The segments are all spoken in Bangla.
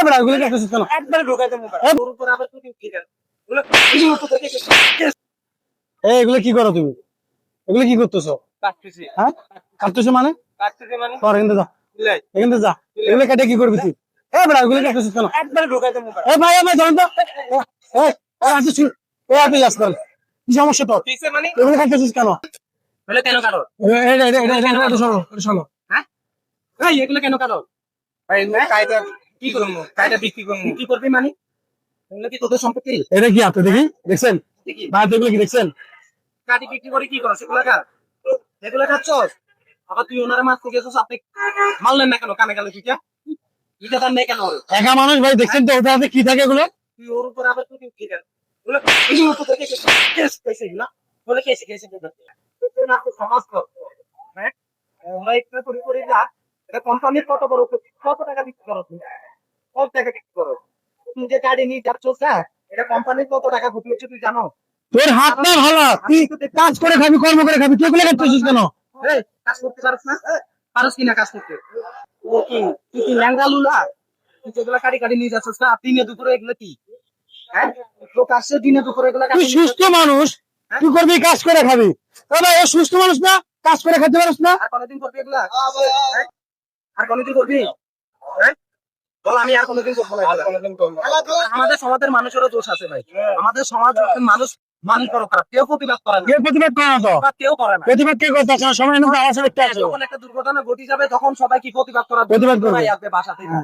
একবারে ঢোকাইতে মোবাইল তোর উপর আবার তুই কি কর এগুলো কি করো তুমি? এগুলো কি করতেছো? কাটতেছি হ্যাঁ, কাটতেছো মানে? কাটতেছি মানে তোর এখান থেকে যা, লাই এখান থেকে যা। এগুলো কেটে কি করবি তুই? বেড়া, এগুলো কাটতেছিস কেন? একবারে ঢোকাইতে মোবাইল ভাই ভাই ধরেন তো। আপনি যাস কেন? কি সমস্যা তোর? কিসে মানে এগুলো কাটতেছিস কেন? বলে কেন কাটো এটা শোনো। হ্যাঁ এই এগুলো কেন কাটো ভাই কাইটা কি করবো কাইটা বিক্রি করবো কি করবি মানে এগুলো কি তোদের সম্পত্তি এটা কি আপনি দেখি দেখছেন? কি ভাই এগুলো কি দেখছেন? কাটি বিক্রি করে কি করছ এগুলো খা এগুলো খাচ্ছস আবার তুই ওনারে মারতে গেছস আপনি মারলেন না কেন কানে গেলে তুই এটা তার নেই কেন একা মানুষ ভাই, দেখছেন তো ওটাতে কি থাকে এগুলো? তুই ওর উপর আবার তুই কি কেন এগুলো তো তোকে কেস কেসে না বলে কেসে তুই না তো সমাজ কর হ্যাঁ আমরা একটা করে যা এটা কোম্পানির কত টাকা বিক্রি করো তুমি কত টাকা বিক্রি করো তুমি যে গাড়ি নিয়ে যাচ্ছস না এটা কোম্পানির কত টাকা ক্ষতি হচ্ছে তুই জানো তোর হাতটা ভালো, তুই কাজ করে খাবি, কর্ম করে খাবি, তুই এগুলো কাটতেছিস কেন? এই কাজ করতে পারছ না পারস কিনা কাজ করতে ও কি তুই কি ল্যাংড়া লুলা তুই যেগুলা কাটি নিয়ে যাচ্ছিস না দিনে দুপুরে এগুলো কি হ্যাঁ লোক আসছে দিনে দুপুরে এগুলা তুই সুস্থ মানুষ, তুই করবি কাজ করে খাবি। ভাই ও সুস্থ মানুষ না, কাজ করে খেতে পারিস না? আর কোনদিন করবি এগুলা হ্যাঁ? আর কোনদিন করবি হ্যাঁ বল আমি আর কোনদিন করবো না আমাদের সমাজের মানুষেরও দোষ আছে ভাই আমাদের সমাজ মানুষ বড় খারাপ কেউ প্রতিবাদ করে না কেউ প্রতিবাদ করে না তো। কেউ করে না প্রতিবাদ কে করতে আসে? সময় নেই, আমার সাথে একটা আছে। যখন একটা দুর্ঘটনা ঘটে যাবে তখন সবাই কি প্রতিবাদ করার প্রতিবাদ করবে। ভাই আসবে বাসা থেকে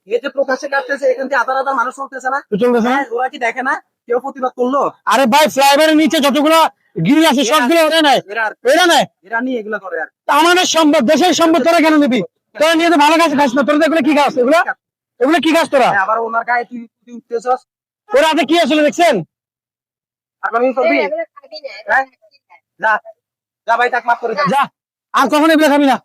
এই যে প্রকাশ্যে কাটতেছে এখান থেকে হাজার মানুষ চলতেছে না তুই চলতেছে না? হ্যাঁ, ওরা কি দেখে না কেউ প্রতিবাদ করলো আরে ভাই ফ্লাইওভারের নিচে যতগুলো গিরিল আছে সবগুলো ওরা নাই, এরা নাই। এরা নিয়ে এগুলো করে আর তা আমাদের সম্পদ, দেশের সম্পদ তোরা কেন নিবি? তোরা নিয়ে তো ভালো কাজ খাস না, তোরা এগুলো কি খাস? এগুলো কি খাস তোরা? আবার ওনার গায়ে তুই উঠতেছস তোরা হাতে কি আসলে দেখছেন? আর কোনদিন করবি হ্যাঁ? যা যা ভাই তাক মাফ করে দে যা, আর কখনো এগুলো খাবি না।